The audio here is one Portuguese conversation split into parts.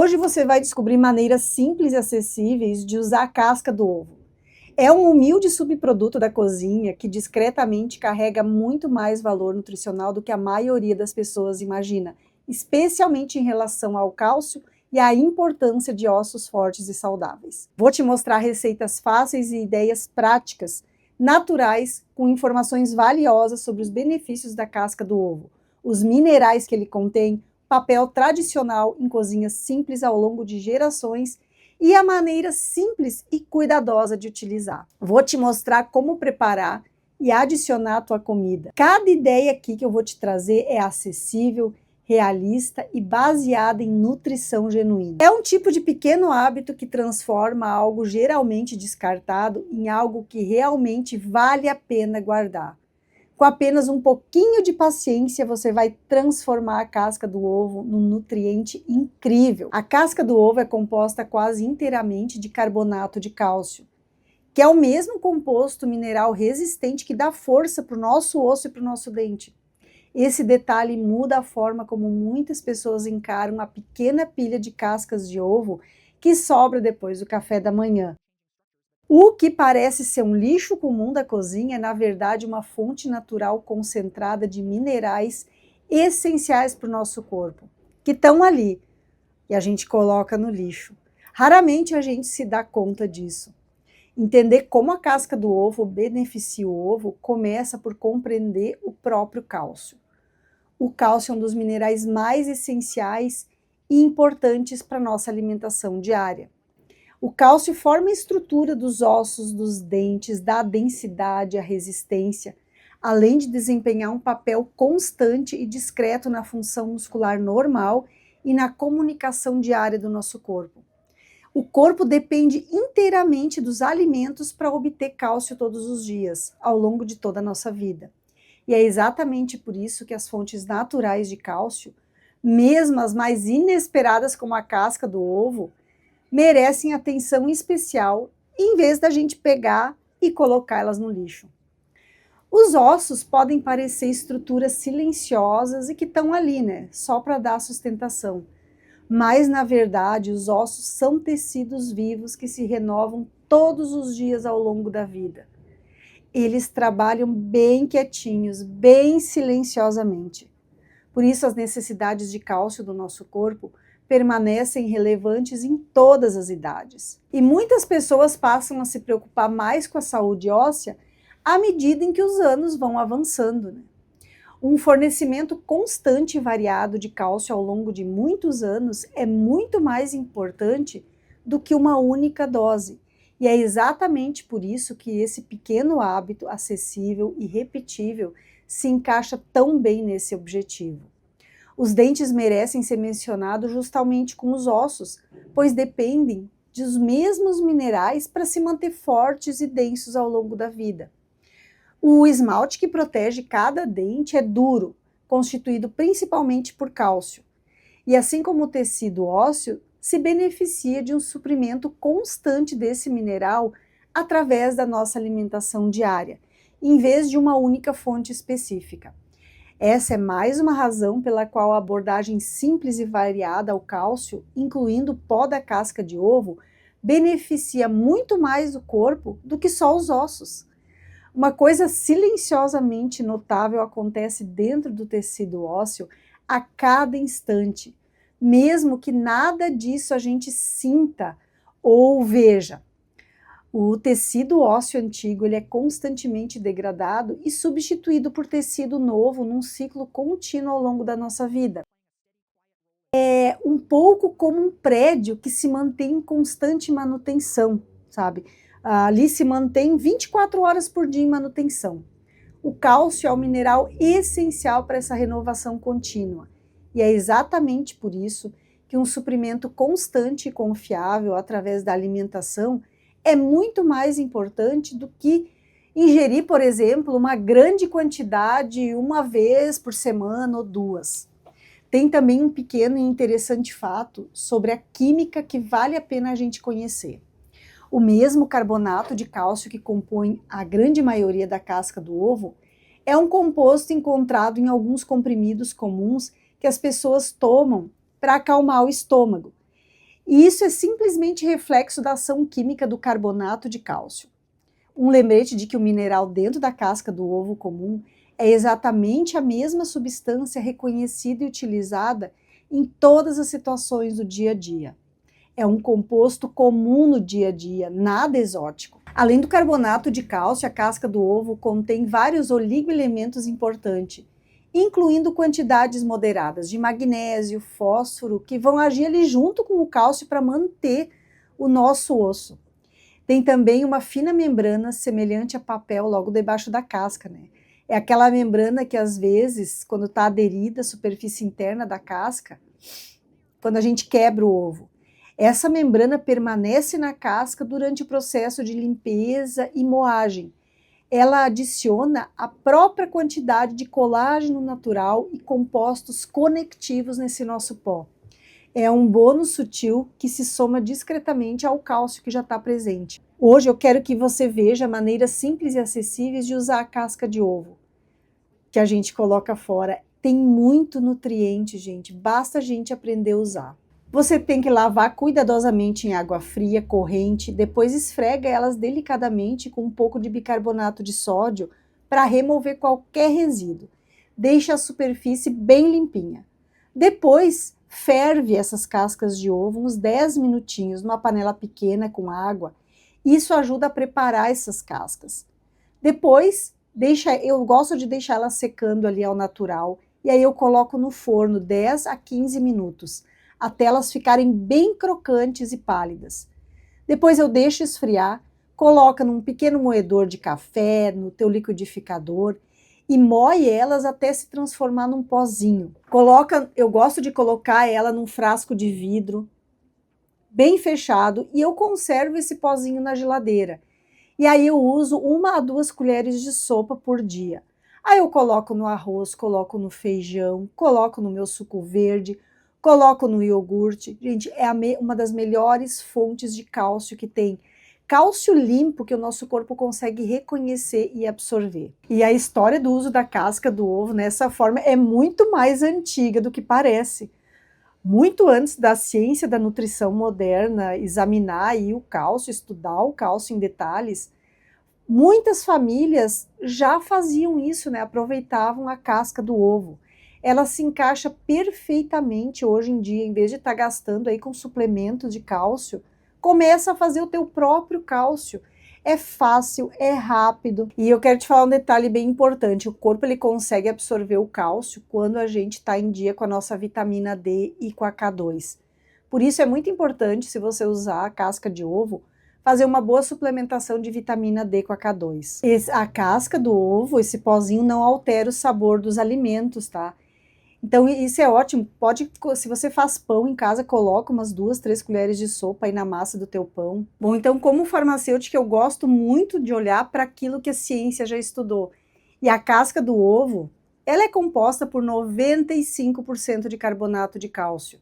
Hoje você vai descobrir maneiras simples e acessíveis de usar a casca do ovo. É um humilde subproduto da cozinha que discretamente carrega muito mais valor nutricional do que a maioria das pessoas imagina, especialmente em relação ao cálcio e à importância de ossos fortes e saudáveis. Vou te mostrar receitas fáceis e ideias práticas, naturais, com informações valiosas sobre os benefícios da casca do ovo, os minerais que ele contém, papel tradicional em cozinhas simples ao longo de gerações e a maneira simples e cuidadosa de utilizar. Vou te mostrar como preparar e adicionar à tua comida. Cada ideia aqui que eu vou te trazer é acessível, realista e baseada em nutrição genuína. É um tipo de pequeno hábito que transforma algo geralmente descartado em algo que realmente vale a pena guardar. Com apenas um pouquinho de paciência, você vai transformar a casca do ovo num nutriente incrível. A casca do ovo é composta quase inteiramente de carbonato de cálcio, que é o mesmo composto mineral resistente que dá força para o nosso osso e para o nosso dente. Esse detalhe muda a forma como muitas pessoas encaram a pequena pilha de cascas de ovo que sobra depois do café da manhã. O que parece ser um lixo comum da cozinha é, na verdade, uma fonte natural concentrada de minerais essenciais para o nosso corpo, que estão ali e a gente coloca no lixo. Raramente a gente se dá conta disso. Entender como a casca do ovo beneficia o ovo começa por compreender o próprio cálcio. O cálcio é um dos minerais mais essenciais e importantes para a nossa alimentação diária. O cálcio forma a estrutura dos ossos, dos dentes, dá a densidade, a resistência, além de desempenhar um papel constante e discreto na função muscular normal e na comunicação diária do nosso corpo. O corpo depende inteiramente dos alimentos para obter cálcio todos os dias, ao longo de toda a nossa vida. E é exatamente por isso que as fontes naturais de cálcio, mesmo as mais inesperadas como a casca do ovo, merecem atenção especial em vez da gente pegar e colocá-las no lixo. Os ossos podem parecer estruturas silenciosas e que estão ali, só para dar sustentação. Mas, na verdade, os ossos são tecidos vivos que se renovam todos os dias ao longo da vida. Eles trabalham bem quietinhos, bem silenciosamente. Por isso, as necessidades de cálcio do nosso corpo permanecem relevantes em todas as idades. E muitas pessoas passam a se preocupar mais com a saúde óssea à medida em que os anos vão avançando. Um fornecimento constante e variado de cálcio ao longo de muitos anos é muito mais importante do que uma única dose. E é exatamente por isso que esse pequeno hábito acessível e repetível se encaixa tão bem nesse objetivo. Os dentes merecem ser mencionados justamente com os ossos, pois dependem dos mesmos minerais para se manter fortes e densos ao longo da vida. O esmalte que protege cada dente é duro, constituído principalmente por cálcio. E assim como o tecido ósseo, se beneficia de um suprimento constante desse mineral através da nossa alimentação diária, em vez de uma única fonte específica. Essa é mais uma razão pela qual a abordagem simples e variada ao cálcio, incluindo o pó da casca de ovo, beneficia muito mais o corpo do que só os ossos. Uma coisa silenciosamente notável acontece dentro do tecido ósseo a cada instante, mesmo que nada disso a gente sinta ou veja. O tecido ósseo antigo ele é constantemente degradado e substituído por tecido novo num ciclo contínuo ao longo da nossa vida. É um pouco como um prédio que se mantém em constante manutenção, sabe? Ali se mantém 24 horas por dia em manutenção. O cálcio é um mineral essencial para essa renovação contínua. E é exatamente por isso que um suprimento constante e confiável através da alimentação é muito mais importante do que ingerir, por exemplo, uma grande quantidade uma vez por semana ou duas. Tem também um pequeno e interessante fato sobre a química que vale a pena a gente conhecer. O mesmo carbonato de cálcio que compõe a grande maioria da casca do ovo é um composto encontrado em alguns comprimidos comuns que as pessoas tomam para acalmar o estômago. E isso é simplesmente reflexo da ação química do carbonato de cálcio. Um lembrete de que o mineral dentro da casca do ovo comum é exatamente a mesma substância reconhecida e utilizada em todas as situações do dia a dia. É um composto comum no dia a dia, nada exótico. Além do carbonato de cálcio, a casca do ovo contém vários oligoelementos importantes, incluindo quantidades moderadas de magnésio, fósforo, que vão agir ali junto com o cálcio para manter o nosso osso. Tem também uma fina membrana semelhante a papel logo debaixo da casca, né? É aquela membrana que às vezes, quando está aderida à superfície interna da casca, quando a gente quebra o ovo, essa membrana permanece na casca durante o processo de limpeza e moagem. Ela adiciona a própria quantidade de colágeno natural e compostos conectivos nesse nosso pó. É um bônus sutil que se soma discretamente ao cálcio que já está presente. Hoje eu quero que você veja maneiras simples e acessíveis de usar a casca de ovo, que a gente coloca fora. Tem muito nutriente, gente, basta a gente aprender a usar. Você tem que lavar cuidadosamente em água fria, corrente, depois esfrega elas delicadamente com um pouco de bicarbonato de sódio para remover qualquer resíduo. Deixe a superfície bem limpinha. Depois, ferve essas cascas de ovo uns 10 minutinhos numa panela pequena com água. Isso ajuda a preparar essas cascas. Depois, eu gosto de deixar elas secando ali ao natural, e aí eu coloco no forno 10 a 15 minutos, até elas ficarem bem crocantes e pálidas. Depois eu deixo esfriar, coloca num pequeno moedor de café, no teu liquidificador, e moe elas até se transformar num pozinho. Eu gosto de colocar ela num frasco de vidro, bem fechado, e eu conservo esse pozinho na geladeira. E aí eu uso 1 a 2 colheres de sopa por dia. Aí eu coloco no arroz, coloco no feijão, coloco no meu suco verde, coloco no iogurte. Gente, é uma das melhores fontes de cálcio que tem. Cálcio limpo que o nosso corpo consegue reconhecer e absorver. E a história do uso da casca do ovo nessa forma é muito mais antiga do que parece. Muito antes da ciência da nutrição moderna examinar aí o cálcio, estudar o cálcio em detalhes, muitas famílias já faziam isso, né? Aproveitavam a casca do ovo. Ela se encaixa perfeitamente hoje em dia, em vez de estar gastando aí com suplementos de cálcio, começa a fazer o teu próprio cálcio. É fácil, é rápido. E eu quero te falar um detalhe bem importante. O corpo ele consegue absorver o cálcio quando a gente está em dia com a nossa vitamina D e com a K2. Por isso é muito importante, se você usar a casca de ovo, fazer uma boa suplementação de vitamina D com a K2. A casca do ovo, esse pozinho, não altera o sabor dos alimentos, tá? Então isso é ótimo. Se você faz pão em casa, coloca umas 2, 3 colheres de sopa aí na massa do teu pão. Bom, então como farmacêutica eu gosto muito de olhar para aquilo que a ciência já estudou. E a casca do ovo, ela é composta por 95% de carbonato de cálcio,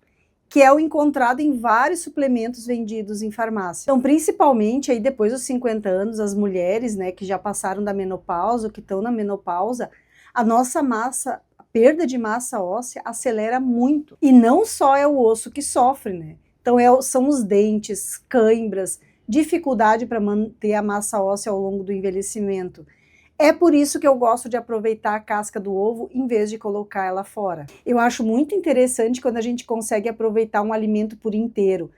que é o encontrado em vários suplementos vendidos em farmácia. Então, principalmente aí depois dos 50 anos, as mulheres, né, que já passaram da menopausa, ou que estão na menopausa, a nossa perda de massa óssea acelera muito. E não só é o osso que sofre, né? Então são os dentes, cãibras, dificuldade para manter a massa óssea ao longo do envelhecimento. É por isso que eu gosto de aproveitar a casca do ovo em vez de colocar ela fora. Eu acho muito interessante quando a gente consegue aproveitar um alimento por inteiro.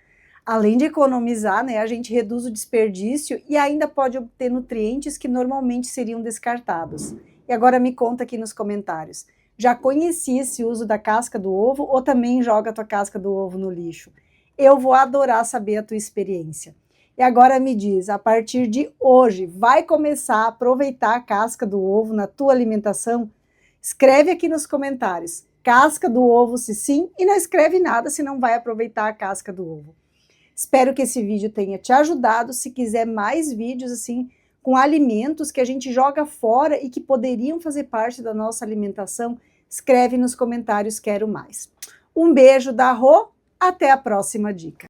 Além de economizar, né, a gente reduz o desperdício e ainda pode obter nutrientes que normalmente seriam descartados. E agora me conta aqui nos comentários. Já conhecia esse uso da casca do ovo ou também joga a tua casca do ovo no lixo? Eu vou adorar saber a tua experiência. E agora me diz, a partir de hoje, vai começar a aproveitar a casca do ovo na tua alimentação? Escreve aqui nos comentários, casca do ovo se sim, e não escreve nada se não vai aproveitar a casca do ovo. Espero que esse vídeo tenha te ajudado. Se quiser mais vídeos assim, com alimentos que a gente joga fora e que poderiam fazer parte da nossa alimentação, escreve nos comentários, quero mais. Um beijo da Rô, até a próxima dica.